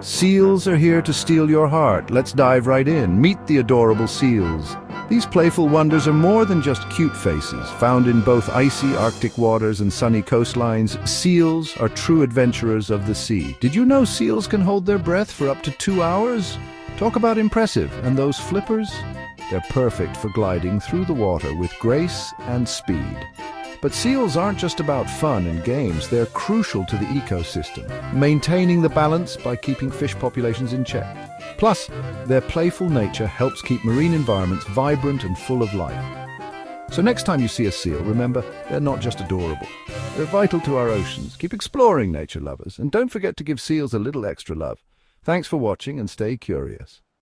Seals are here to steal your heart. Let's dive right in. Meet the adorable seals. These playful wonders are more than just cute faces. Found in both icy Arctic waters and sunny coastlines, seals are true adventurers of the sea. Did you know seals can hold their breath for up to 2 hours? Talk about impressive. And those flippers? They're perfect for gliding through the water with grace and speed. But seals aren't just about fun and games, they're crucial to the ecosystem, maintaining the balance by keeping fish populations in check. Plus, their playful nature helps keep marine environments vibrant and full of life. So next time you see a seal, remember, they're not just adorable. They're vital to our oceans. Keep exploring, nature lovers, and don't forget to give seals a little extra love. Thanks for watching and stay curious.